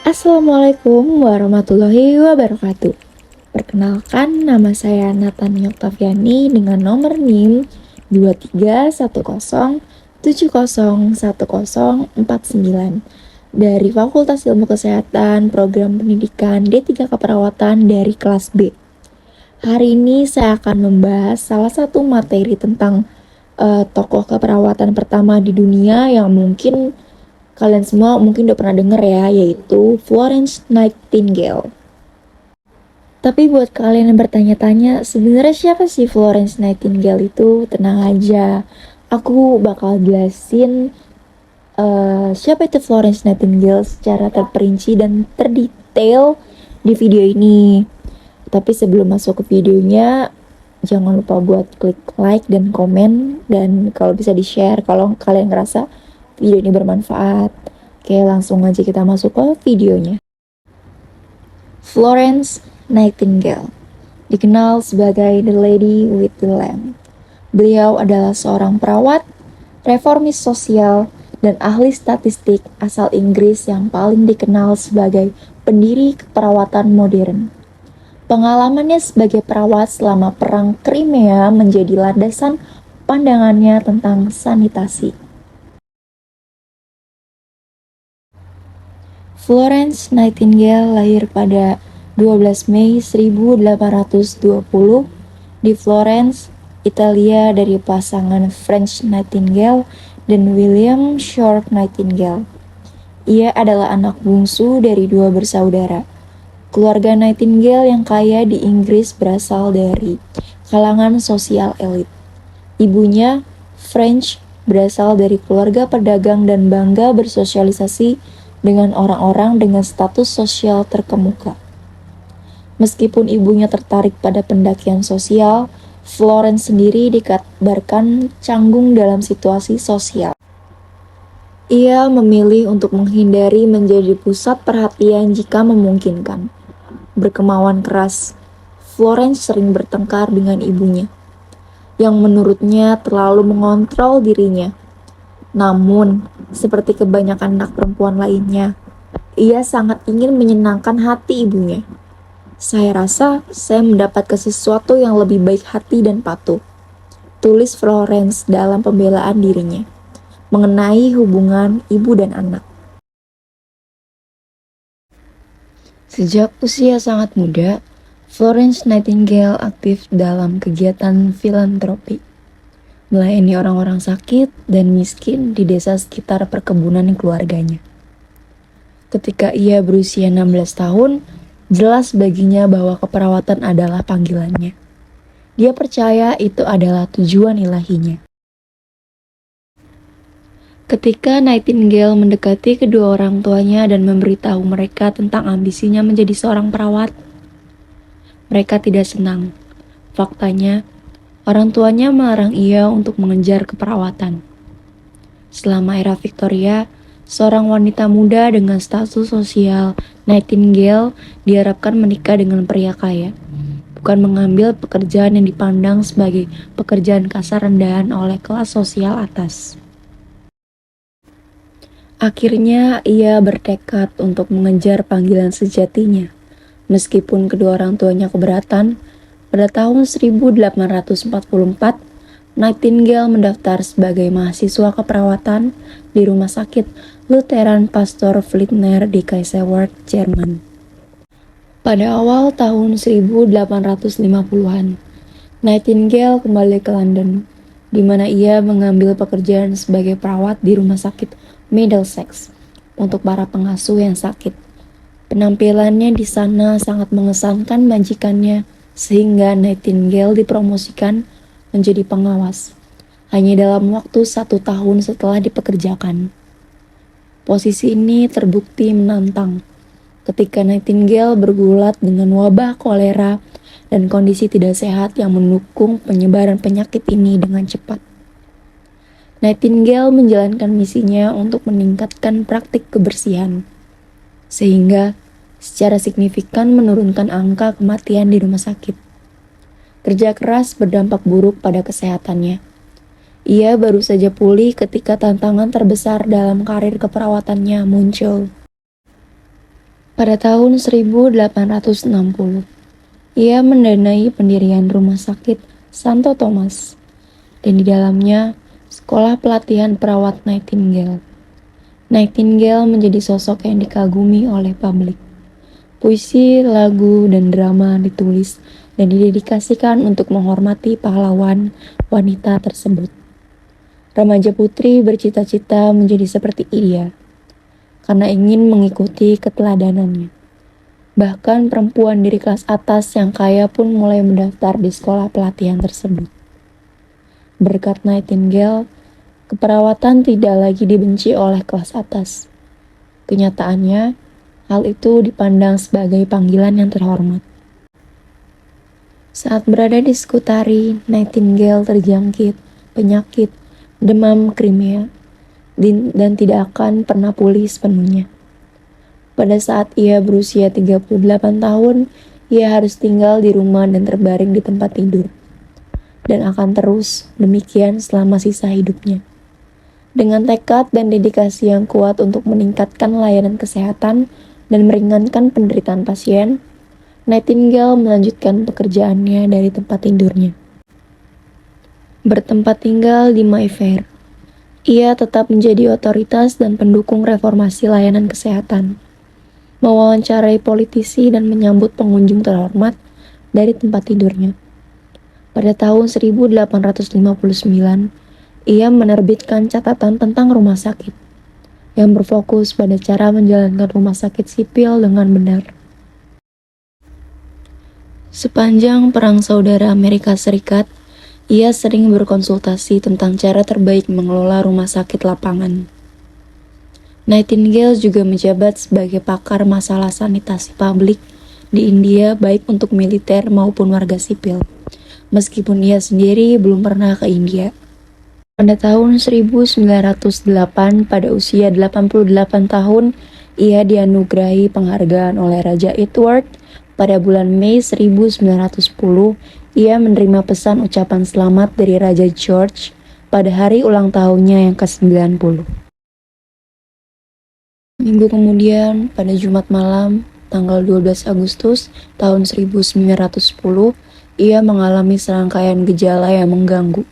Assalamualaikum warahmatullahi wabarakatuh. Perkenalkan, nama saya Natani Oktaviani dengan nomor NIM 2310701049 dari Fakultas Ilmu Kesehatan Program Pendidikan D3 Keperawatan dari kelas B. Hari ini saya akan membahas salah satu materi tentang tokoh keperawatan pertama di dunia yang mungkin kalian semua mungkin udah pernah denger ya, yaitu Florence Nightingale. Tapi buat kalian yang bertanya-tanya, sebenarnya siapa sih Florence Nightingale itu? Tenang aja, aku bakal jelasin siapa itu Florence Nightingale secara terperinci dan terdetail di video ini. Tapi sebelum masuk ke videonya, jangan lupa buat klik like dan komen, dan kalau bisa di-share kalau kalian ngerasa video ini bermanfaat. Oke, langsung aja kita masuk ke videonya. Florence Nightingale dikenal sebagai The Lady with the Lamp. Beliau adalah seorang perawat, reformis sosial, dan ahli statistik asal Inggris yang paling dikenal sebagai pendiri keperawatan modern. Pengalamannya sebagai perawat selama Perang Crimea menjadi landasan pandangannya tentang sanitasi. Florence Nightingale lahir pada 12 Mei 1820 di Florence, Italia dari pasangan French Nightingale dan William Short Nightingale. Ia adalah anak bungsu dari dua bersaudara. Keluarga Nightingale yang kaya di Inggris berasal dari kalangan sosial elit. Ibunya, French, berasal dari keluarga pedagang dan bangga bersosialisasi dengan orang-orang dengan status sosial terkemuka. Meskipun ibunya tertarik pada pendakian sosial, Florence sendiri dikabarkan canggung dalam situasi sosial. Ia memilih untuk menghindari menjadi pusat perhatian jika memungkinkan. Berkemauan keras, Florence sering bertengkar dengan ibunya, yang menurutnya terlalu mengontrol dirinya. Namun, seperti kebanyakan anak perempuan lainnya, ia sangat ingin menyenangkan hati ibunya. Saya rasa saya mendapatkan sesuatu yang lebih baik hati dan patuh, tulis Florence dalam pembelaan dirinya, mengenai hubungan ibu dan anak. Sejak usia sangat muda, Florence Nightingale aktif dalam kegiatan filantropi, melayani orang-orang sakit dan miskin di desa sekitar perkebunan keluarganya. Ketika ia berusia 16 tahun, jelas baginya bahwa keperawatan adalah panggilannya. Dia percaya itu adalah tujuan ilahinya. Ketika Nightingale mendekati kedua orang tuanya dan memberitahu mereka tentang ambisinya menjadi seorang perawat, mereka tidak senang. Faktanya, orang tuanya melarang ia untuk mengejar keperawatan. Selama era Victoria, seorang wanita muda dengan status sosial, Nightingale diharapkan menikah dengan pria kaya, bukan mengambil pekerjaan yang dipandang sebagai pekerjaan kasar rendahan oleh kelas sosial atas. Akhirnya, ia bertekad untuk mengejar panggilan sejatinya. Meskipun kedua orang tuanya keberatan, pada tahun 1844, Nightingale mendaftar sebagai mahasiswa keperawatan di Rumah Sakit Lutheran Pastor Flittner di Kaiserswerth, Jerman. Pada awal tahun 1850-an, Nightingale kembali ke London, di mana ia mengambil pekerjaan sebagai perawat di Rumah Sakit Middlesex untuk para pengasuh yang sakit. Penampilannya di sana sangat mengesankan majikannya, sehingga Nightingale dipromosikan menjadi pengawas, hanya dalam waktu 1 tahun setelah dipekerjakan. Posisi ini terbukti menantang, ketika Nightingale bergulat dengan wabah kolera dan kondisi tidak sehat yang mendukung penyebaran penyakit ini dengan cepat. Nightingale menjalankan misinya untuk meningkatkan praktik kebersihan, sehingga secara signifikan menurunkan angka kematian di rumah sakit. Kerja keras berdampak buruk pada kesehatannya. Ia baru saja pulih ketika tantangan terbesar dalam karir keperawatannya muncul. Pada tahun 1860, ia mendanai pendirian Rumah Sakit Santo Thomas, dan di dalamnya sekolah pelatihan perawat Nightingale. Nightingale menjadi sosok yang dikagumi oleh publik. Puisi, lagu, dan drama ditulis dan didedikasikan untuk menghormati pahlawan wanita tersebut. Remaja putri bercita-cita menjadi seperti ia, karena ingin mengikuti keteladanannya. Bahkan perempuan dari kelas atas yang kaya pun mulai mendaftar di sekolah pelatihan tersebut. Berkat Nightingale, keperawatan tidak lagi dibenci oleh kelas atas. Kenyataannya, hal itu dipandang sebagai panggilan yang terhormat. Saat berada di Scutari, Nightingale terjangkit penyakit demam Crimea dan tidak akan pernah pulih sepenuhnya. Pada saat ia berusia 38 tahun, ia harus tinggal di rumah dan terbaring di tempat tidur. Dan akan terus demikian selama sisa hidupnya. Dengan tekad dan dedikasi yang kuat untuk meningkatkan layanan kesehatan dan meringankan penderitaan pasien, Nightingale melanjutkan pekerjaannya dari tempat tidurnya. Bertempat tinggal di Mayfair, ia tetap menjadi otoritas dan pendukung reformasi layanan kesehatan, mewawancarai politisi dan menyambut pengunjung terhormat dari tempat tidurnya. Pada tahun 1859, ia menerbitkan catatan tentang rumah sakit, yang berfokus pada cara menjalankan rumah sakit sipil dengan benar. Sepanjang Perang Saudara Amerika Serikat, ia sering berkonsultasi tentang cara terbaik mengelola rumah sakit lapangan. Nightingale juga menjabat sebagai pakar masalah sanitasi publik di India baik untuk militer maupun warga sipil, meskipun ia sendiri belum pernah ke India. Pada tahun 1908, pada usia 88 tahun, ia dianugerahi penghargaan oleh Raja Edward. Pada bulan Mei 1910, ia menerima pesan ucapan selamat dari Raja George pada hari ulang tahunnya yang ke-90. Minggu kemudian, pada Jumat malam, tanggal 12 Agustus tahun 1910, ia mengalami serangkaian gejala yang mengganggu.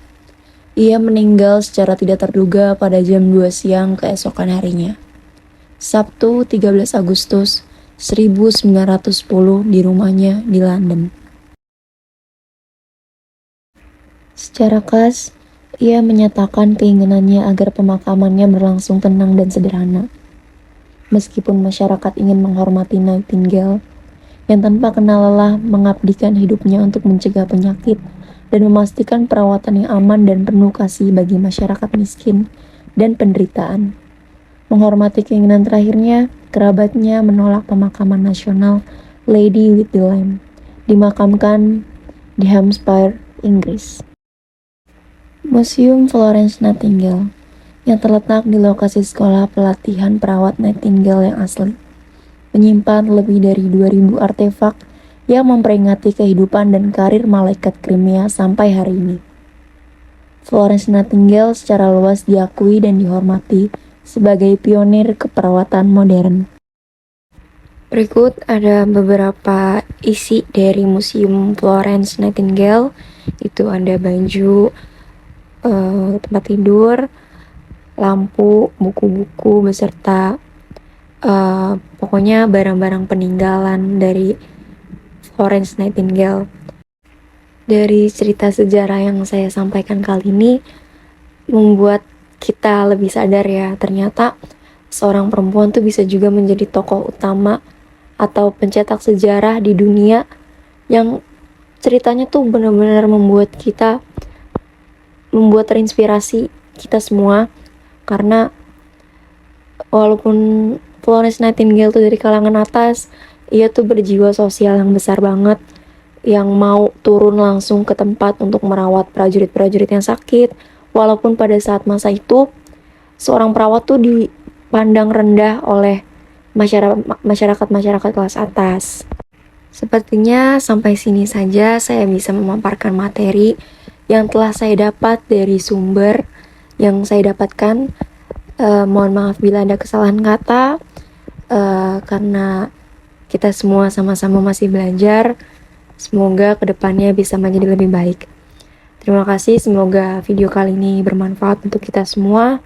Ia meninggal secara tidak terduga pada jam 2 siang keesokan harinya. Sabtu 13 Agustus 1910 di rumahnya di London. Secara khas, ia menyatakan keinginannya agar pemakamannya berlangsung tenang dan sederhana. Meskipun masyarakat ingin menghormati Nightingale, yang tanpa kenal lelah mengabdikan hidupnya untuk mencegah penyakit dan memastikan perawatan yang aman dan penuh kasih bagi masyarakat miskin dan penderitaan. Menghormati keinginan terakhirnya, kerabatnya menolak pemakaman nasional Lady with the Lamb, dimakamkan di Hampshire, Inggris. Museum Florence Nightingale, yang terletak di lokasi sekolah pelatihan perawat Nightingale yang asli, menyimpan lebih dari 2.000 artefak yang memperingati kehidupan dan karir malaikat Crimea sampai hari ini. Florence Nightingale secara luas diakui dan dihormati sebagai pionir keperawatan modern. Berikut ada beberapa isi dari Museum Florence Nightingale. Itu ada baju, tempat tidur, lampu, buku-buku beserta pokoknya barang-barang peninggalan dari Florence Nightingale. Dari cerita sejarah yang saya sampaikan kali ini membuat kita lebih sadar ya, ternyata seorang perempuan tuh bisa juga menjadi tokoh utama atau pencetak sejarah di dunia yang ceritanya tuh benar-benar membuat terinspirasi kita semua. Karena walaupun Florence Nightingale tuh dari kalangan atas, ia tuh berjiwa sosial yang besar banget, yang mau turun langsung ke tempat untuk merawat prajurit-prajurit yang sakit. Walaupun pada saat masa itu seorang perawat tuh dipandang rendah oleh masyarakat kelas atas. Sepertinya sampai sini saja saya bisa memaparkan materi yang telah saya dapat dari sumber yang saya dapatkan. Mohon maaf bila ada kesalahan kata, karena Kita semua sama-sama masih belajar. Semoga kedepannya bisa menjadi lebih baik. Terima kasih, semoga video kali ini bermanfaat untuk kita semua.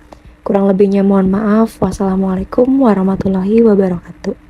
Kurang lebihnya mohon maaf. Wassalamualaikum warahmatullahi wabarakatuh.